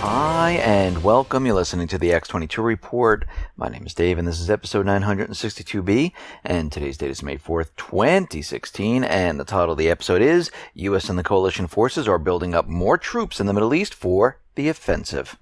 Hi, and welcome. You're listening to the X22 Report. My name is Dave, and this is episode 962B, and today's date is May 4th, 2016, and the title of the episode is U.S. and the coalition forces are building up more troops in the Middle East for the offensive.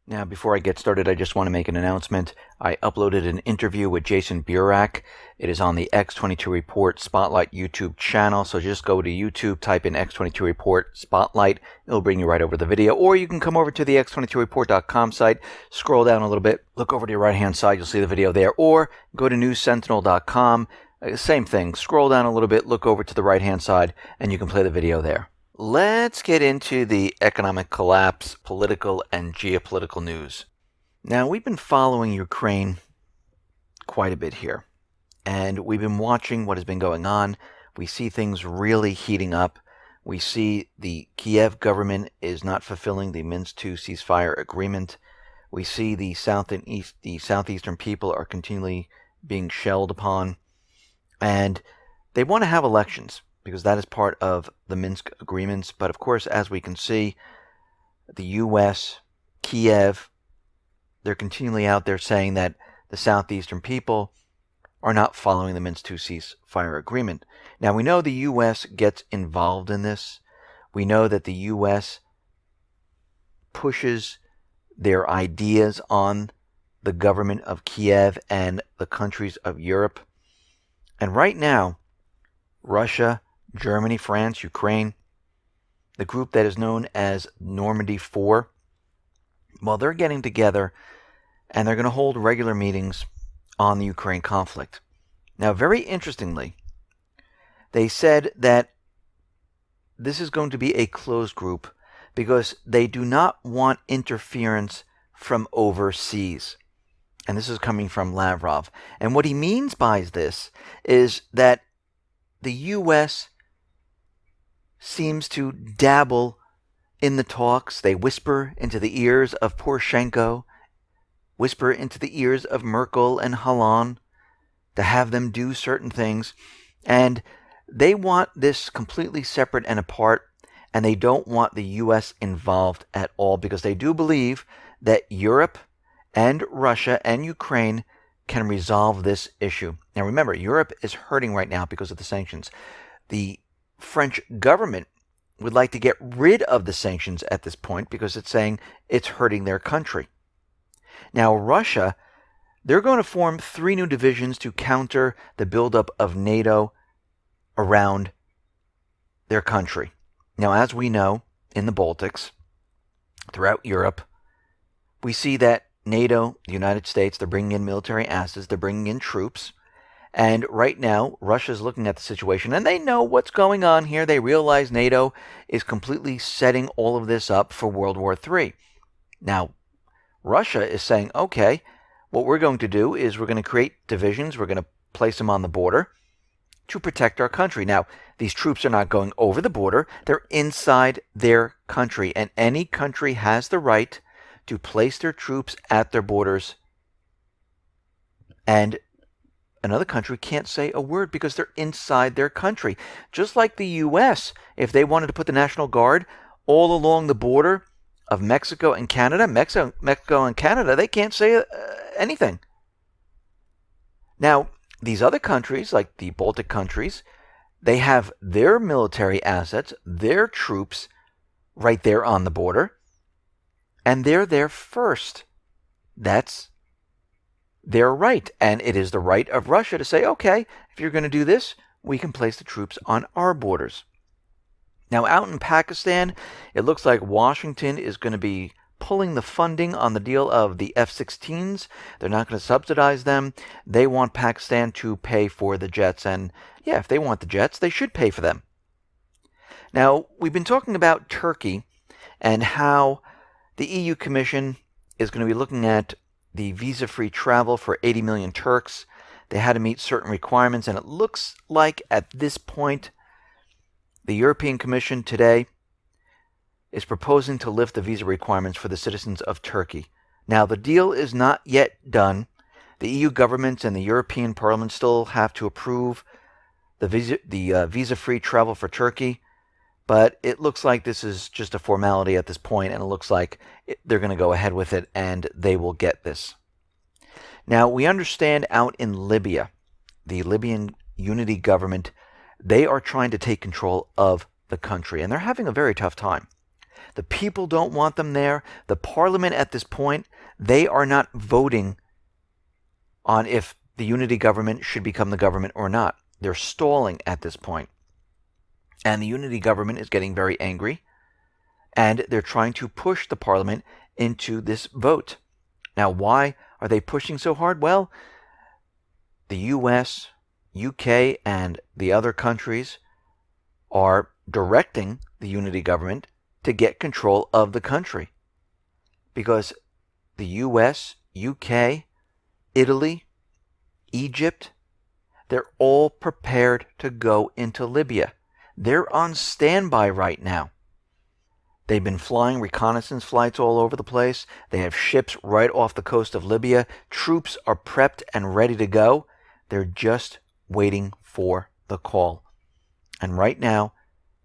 Now, before I get started, I just want to make an announcement. I uploaded an interview with Jason Burak. It is on the X22 Report Spotlight YouTube channel. So just go to YouTube, type in X22 Report Spotlight. It'll bring you right over the video. Or you can come over to the X22Report.com site, scroll down a little bit, look over to your right-hand side. You'll see the video there. Or go to NewsSentinel.com. Same thing. Scroll down a little bit, look over to the right-hand side, and you can play the video there. Let's get into the economic collapse, political and geopolitical news. Now, we've been following Ukraine quite a bit here, and we've been watching what has been going on. We see things really heating up. We see the Kiev government is not fulfilling the Minsk II ceasefire agreement. We see the southeastern people are continually being shelled upon, and they want to have elections, because that is part of the Minsk agreements. But of course, as we can see, the U.S., Kiev, they're continually out there saying that the southeastern people are not following the Minsk II ceasefire agreement. Now, we know the U.S. gets involved in this. We know that the U.S. pushes their ideas on the government of Kiev and the countries of Europe. And right now, Russia, Germany, France, Ukraine, the group that is known as Normandy 4, well, they're getting together and they're going to hold regular meetings on the Ukraine conflict. Now, very interestingly, they said that this is going to be a closed group because they do not want interference from overseas. And this is coming from Lavrov. And what he means by this is that the U.S. seems to dabble in the talks. They whisper into the ears of Poroshenko, whisper into the ears of Merkel and Hollande to have them do certain things. And they want this completely separate and apart, and they don't want the U.S. involved at all, because they do believe that Europe and Russia and Ukraine can resolve this issue. Now remember, Europe is hurting right now because of the sanctions. The French government would like to get rid of the sanctions at this point because it's saying it's hurting their country. Now Russia, they're going to form 3 new divisions to counter the buildup of NATO around their country. Now, as we know, in the Baltics, throughout Europe, we see that NATO, the United States, they're bringing in military assets, they're bringing in troops. And right now, Russia's looking at the situation, and they know what's going on here. They realize NATO is completely setting all of this up for World War III. Now, Russia is saying, okay, what we're going to do is we're going to create divisions. We're going to place them on the border to protect our country. Now, these troops are not going over the border. They're inside their country, and any country has the right to place their troops at their borders, and another country can't say a word because they're inside their country. Just like the U.S., if they wanted to put the National Guard all along the border of Mexico and Canada, Mexico and Canada, they can't say anything. Now, these other countries, like the Baltic countries, they have their military assets, their troops right there on the border, and they're there first. That's their right. And it is the right of Russia to say, okay, if you're going to do this, we can place the troops on our borders. Now, out in Pakistan, it looks like Washington is going to be pulling the funding on the deal of the F-16s. They're not going to subsidize them. They want Pakistan to pay for the jets. And yeah, if they want the jets, they should pay for them. Now, we've been talking about Turkey and how the EU Commission is going to be looking at the visa-free travel for 80 million Turks. They had to meet certain requirements, and it looks like at this point, the European Commission today is proposing to lift the visa requirements for the citizens of Turkey. Now, the deal is not yet done. The EU governments and the European Parliament still have to approve the visa-free travel for Turkey. But it looks like this is just a formality at this point, and it looks like they're going to go ahead with it, and they will get this. Now, we understand out in Libya, the Libyan unity government, they are trying to take control of the country, and they're having a very tough time. The people don't want them there. The parliament at this point, they are not voting on if the unity government should become the government or not. They're stalling at this point. And the unity government is getting very angry, and they're trying to push the parliament into this vote. Now, why are they pushing so hard? Well, the US, UK, and the other countries are directing the unity government to get control of the country. Because the US, UK, Italy, Egypt, they're all prepared to go into Libya. They're on standby right now. They've been flying reconnaissance flights all over the place. They have ships right off the coast of Libya. Troops are prepped and ready to go. They're just waiting for the call. And right now,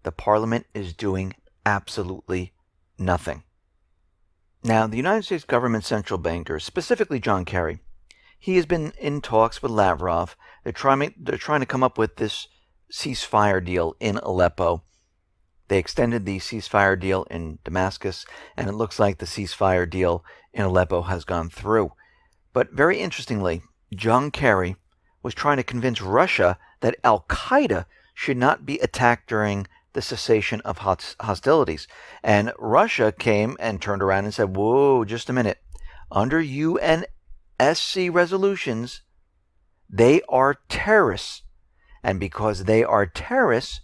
the parliament is doing absolutely nothing. Now, the United States government central bankers, specifically John Kerry, he has been in talks with Lavrov. They're trying to come up with this ceasefire deal in Aleppo. They extended the ceasefire deal in Damascus, and it looks like the ceasefire deal in Aleppo has gone through. But very interestingly, John Kerry was trying to convince Russia that al-Qaeda should not be attacked during the cessation of hostilities. And Russia came and turned around and said, whoa, just a minute. Under UNSC resolutions, they are terrorists. And because they are terrorists,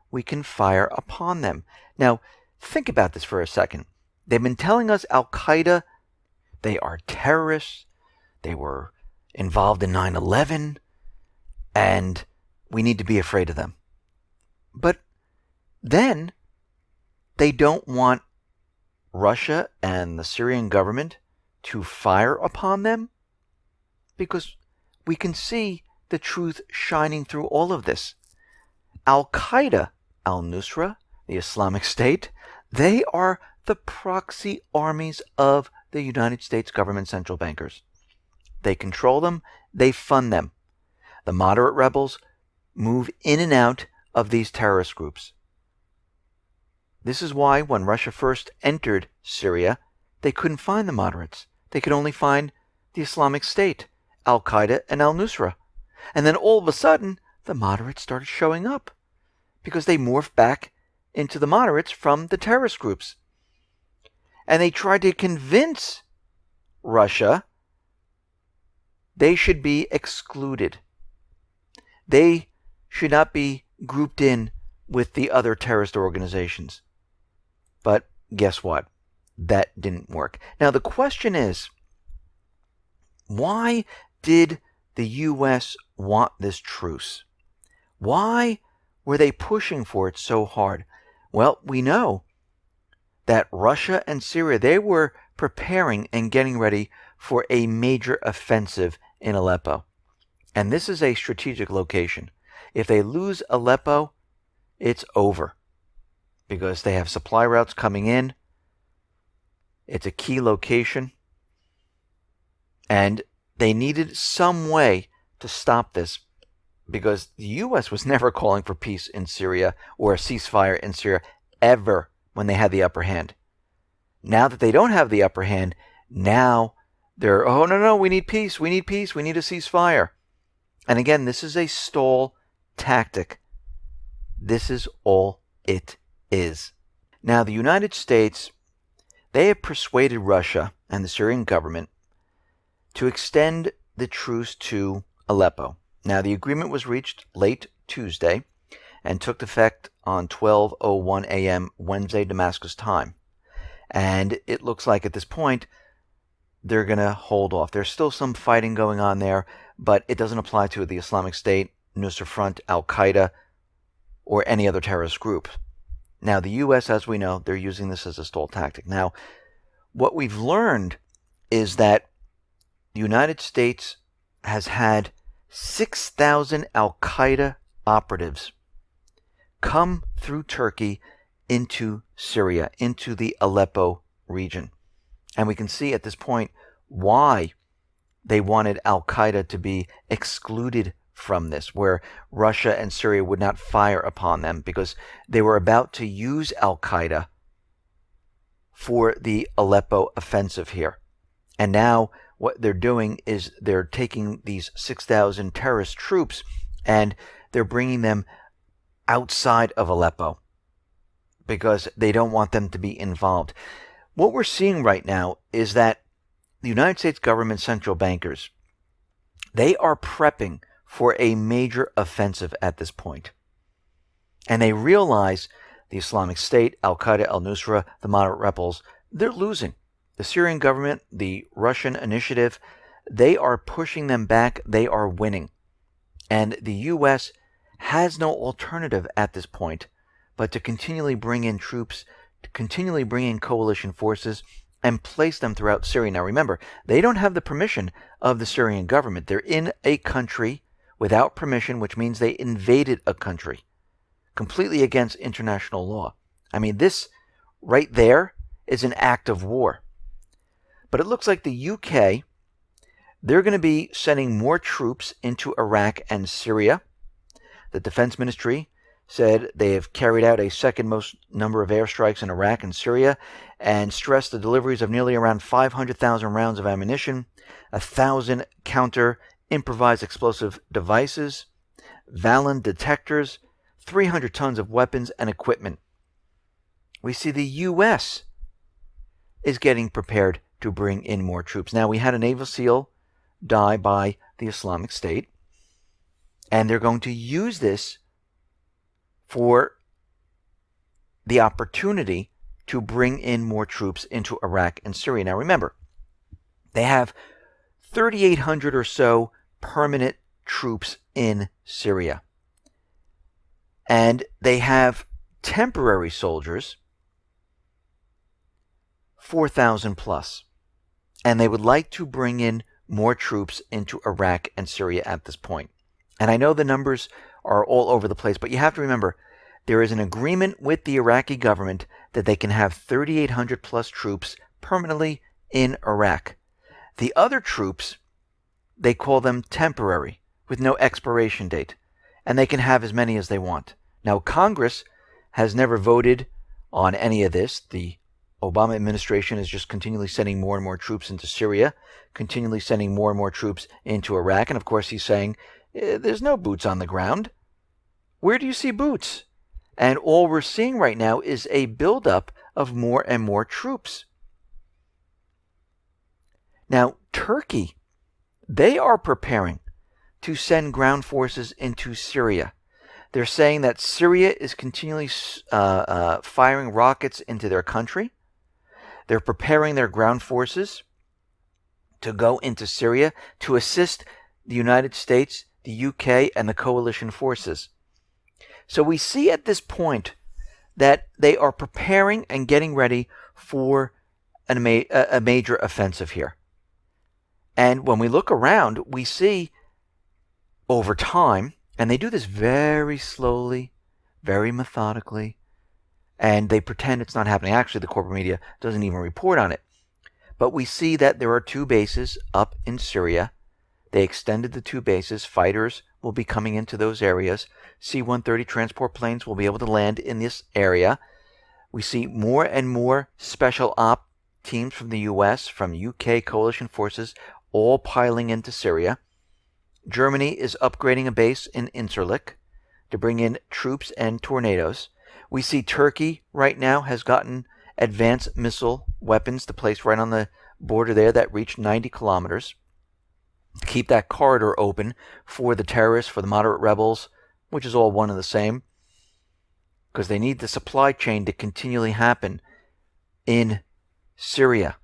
we can fire upon them. Now, think about this for a second. They've been telling us al-Qaeda, they are terrorists, they were involved in 9/11, and we need to be afraid of them. But then they don't want Russia and the Syrian government to fire upon them, because we can see the truth shining through all of this. Al-Qaeda, al-Nusra, the Islamic State, they are the proxy armies of the United States government central bankers. They control them, they fund them. The moderate rebels move in and out of these terrorist groups. This is why when Russia first entered Syria, they couldn't find the moderates. They could only find the Islamic State, al-Qaeda, and al-Nusra. And then all of a sudden, the moderates started showing up because they morphed back into the moderates from the terrorist groups. And they tried to convince Russia they should be excluded. They should not be grouped in with the other terrorist organizations. But guess what? That didn't work. Now the question is, why did the U.S. want this truce? Why were they pushing for it so hard? Well, we know that Russia and Syria, they were preparing and getting ready for a major offensive in Aleppo. And this is a strategic location. If they lose Aleppo, it's over, because they have supply routes coming in. It's a key location. And they needed some way to stop this, because the U.S. was never calling for peace in Syria or a ceasefire in Syria ever when they had the upper hand. Now that they don't have the upper hand, now they're, oh, no, we need peace, we need peace, we need a ceasefire. And again, this is a stall tactic. This is all it is. Now, the United States, they have persuaded Russia and the Syrian government to extend the truce to Aleppo. Now, the agreement was reached late Tuesday and took effect on 12:01 a.m. Wednesday, Damascus time. And it looks like at this point, they're going to hold off. There's still some fighting going on there, but it doesn't apply to the Islamic State, Nusra Front, al-Qaeda, or any other terrorist group. Now, the U.S., as we know, they're using this as a stall tactic. Now, what we've learned is that the United States has had 6,000 al-Qaeda operatives come through Turkey into Syria, into the Aleppo region. And we can see at this point why they wanted al-Qaeda to be excluded from this, where Russia and Syria would not fire upon them, because they were about to use al-Qaeda for the Aleppo offensive here. And now what they're doing is they're taking these 6,000 terrorist troops and they're bringing them outside of Aleppo because they don't want them to be involved. What we're seeing right now is that the United States government central bankers, they are prepping for a major offensive at this point. And they realize the Islamic State, al-Qaeda, al-Nusra, the moderate rebels, they're losing. The Syrian government, the Russian initiative, they are pushing them back. They are winning. And the U.S. has no alternative at this point but to continually bring in troops, to continually bring in coalition forces, and place them throughout Syria. Now remember, they don't have the permission of the Syrian government. They're in a country without permission, which means they invaded a country completely against international law. I mean, this right there is an act of war. But it looks like the UK, they're going to be sending more troops into Iraq and Syria. The Defense Ministry said they have carried out a second most number of airstrikes in Iraq and Syria and stressed the deliveries of nearly around 500,000 rounds of ammunition, 1,000 counter improvised explosive devices, Valin detectors, 300 tons of weapons and equipment. We see the U.S. is getting prepared to bring in more troops. Now, we had a Naval SEAL die by the Islamic State, and they're going to use this for the opportunity to bring in more troops into Iraq and Syria. Now, remember, they have 3,800 or so permanent troops in Syria. And they have temporary soldiers, 4,000 plus. And they would like to bring in more troops into Iraq and Syria at this point. And I know the numbers are all over the place, but you have to remember, there is an agreement with the Iraqi government that they can have 3,800 plus troops permanently in Iraq. The other troops, they call them temporary, with no expiration date, and they can have as many as they want. Now, Congress has never voted on any of this. The Obama administration is just continually sending more and more troops into Syria, continually sending more and more troops into Iraq, and of course he's saying, there's no boots on the ground. Where do you see boots? And all we're seeing right now is a buildup of more and more troops. Now, Turkey, they are preparing to send ground forces into Syria. They're saying that Syria is continually firing rockets into their country. They're preparing their ground forces to go into Syria to assist the United States, the UK, and the coalition forces. So we see at this point that they are preparing and getting ready for a major offensive here. And when we look around, we see over time, and they do this very slowly, very methodically, and they pretend it's not happening. Actually, the corporate media doesn't even report on it. But we see that there are 2 bases up in Syria. They extended the 2 bases. Fighters will be coming into those areas. C-130 transport planes will be able to land in this area. We see more and more special op teams from the U.S., from UK coalition forces, all piling into Syria. Germany is upgrading a base in Incirlik to bring in troops and tornadoes. We see Turkey right now has gotten advanced missile weapons to place right on the border there that reach 90 kilometers. To keep that corridor open for the terrorists, for the moderate rebels, which is all one and the same, because they need the supply chain to continually happen in Syria.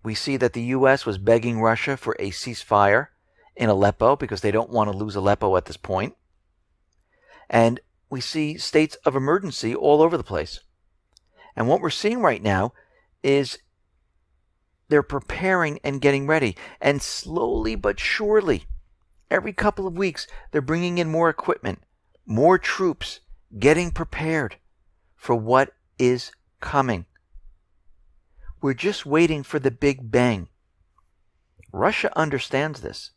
We see that the U.S. was begging Russia for a ceasefire in Aleppo because they don't want to lose Aleppo at this point. And we see states of emergency all over the place. And what we're seeing right now is they're preparing and getting ready. And slowly but surely, every couple of weeks, they're bringing in more equipment, more troops, getting prepared for what is coming. We're just waiting for the big bang. Russia understands this.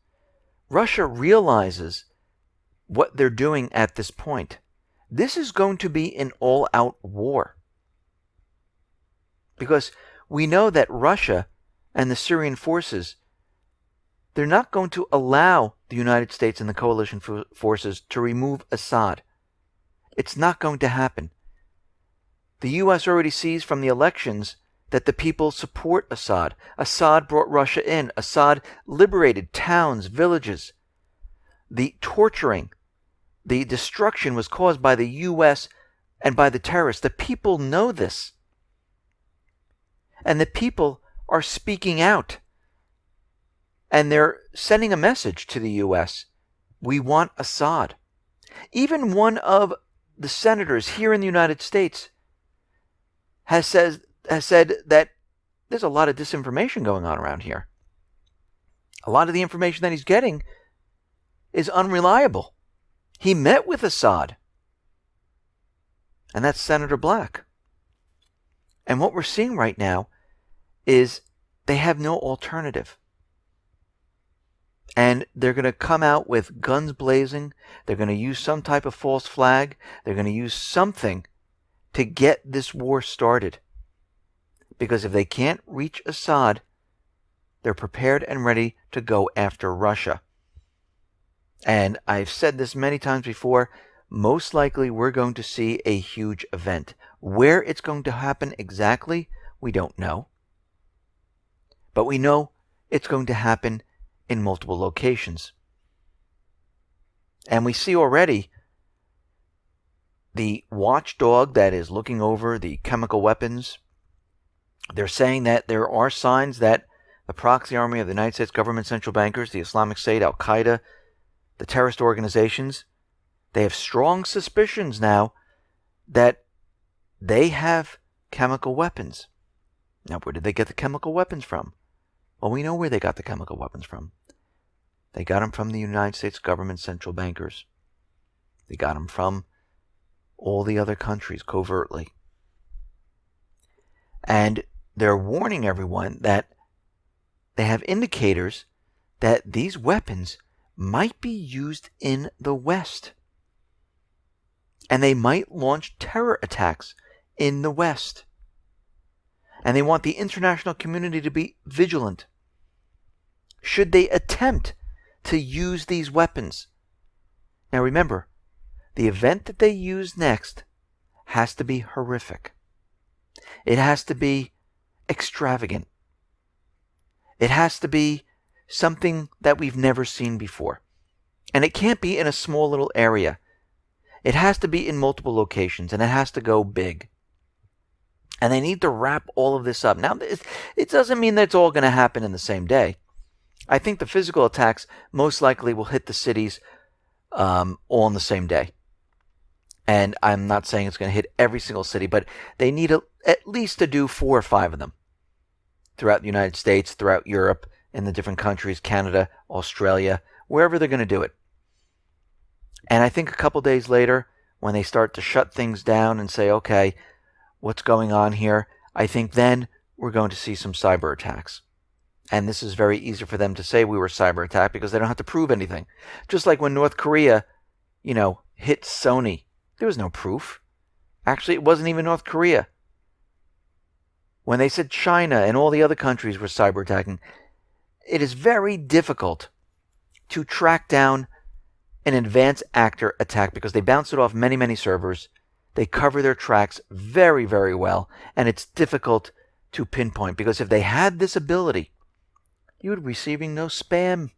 Russia realizes what they're doing at this point. This is going to be an all-out war. Because we know that Russia and the Syrian forces, they're not going to allow the United States and the coalition forces to remove Assad. It's not going to happen. The U.S. already sees from the elections that the people support Assad. Assad brought Russia in. Assad liberated towns, villages. The torturing, the destruction was caused by the U.S. and by the terrorists. The people know this. And the people are speaking out. And they're sending a message to the U.S. We want Assad. Even one of the senators here in the United States has said that there's a lot of disinformation going on around here. A lot of the information that he's getting is unreliable. He met with Assad. And that's Senator Black. And what we're seeing right now is they have no alternative. And they're going to come out with guns blazing. They're going to use some type of false flag. They're going to use something to get this war started. Because if they can't reach Assad, they're prepared and ready to go after Russia. And I've said this many times before, most likely we're going to see a huge event. Where it's going to happen exactly, we don't know. But we know it's going to happen in multiple locations. And we see already the watchdog that is looking over the chemical weapons. They're saying that there are signs that the proxy army of the United States government central bankers, the Islamic State, al-Qaeda, the terrorist organizations, they have strong suspicions now that they have chemical weapons. Now, where did they get the chemical weapons from? Well, we know where they got the chemical weapons from. They got them from the United States government central bankers. They got them from all the other countries covertly. And they're warning everyone that they have indicators that these weapons might be used in the West. And they might launch terror attacks in the West. And they want the international community to be vigilant. Should they attempt to use these weapons? Now remember, the event that they use next has to be horrific. It has to be extravagant. It has to be something that we've never seen before. And it can't be in a small little area. It has to be in multiple locations, and it has to go big. And they need to wrap all of this up. Now, it doesn't mean that it's all going to happen in the same day. I think the physical attacks most likely will hit the cities all on the same day. And I'm not saying it's going to hit every single city, but they need at least to do 4 or 5 of them throughout the United States, throughout Europe, in the different countries, Canada, Australia, wherever they're going to do it. And I think a couple days later, when they start to shut things down and say, okay, what's going on here? I think then we're going to see some cyber attacks. And this is very easy for them to say we were cyber attacked because they don't have to prove anything. Just like when North Korea, hit Sony. There was no proof. Actually, it wasn't even North Korea. When they said China and all the other countries were cyber attacking, it is very difficult to track down an advanced actor attack because they bounce it off many, many servers. They cover their tracks very, very well, and it's difficult to pinpoint because if they had this ability, you would be receiving no spam.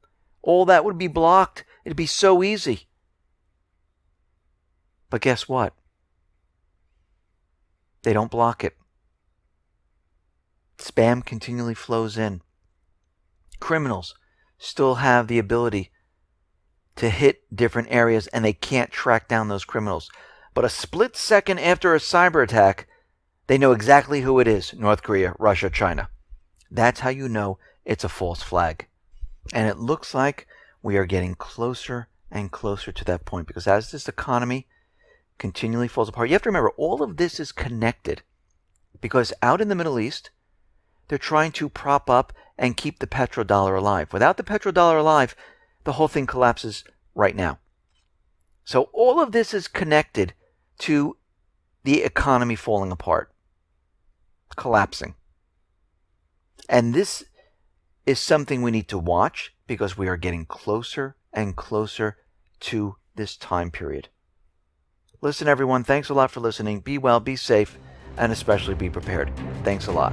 All that would be blocked. It'd be so easy. But guess what? They don't block it. Spam continually flows in. Criminals still have the ability to hit different areas, and they can't track down those criminals. But a split second after a cyber attack, they know exactly who it is. North Korea, Russia, China. That's how you know it's a false flag. And it looks like we are getting closer and closer to that point because as this economy continually falls apart, you have to remember all of this is connected. Because out in the Middle East, they're trying to prop up and keep the petrodollar alive. Without the petrodollar alive, the whole thing collapses right now. So all of this is connected to the economy falling apart, collapsing. And this is something we need to watch because we are getting closer and closer to this time period. Listen, everyone, thanks a lot for listening. Be well, be safe, and especially be prepared. Thanks a lot.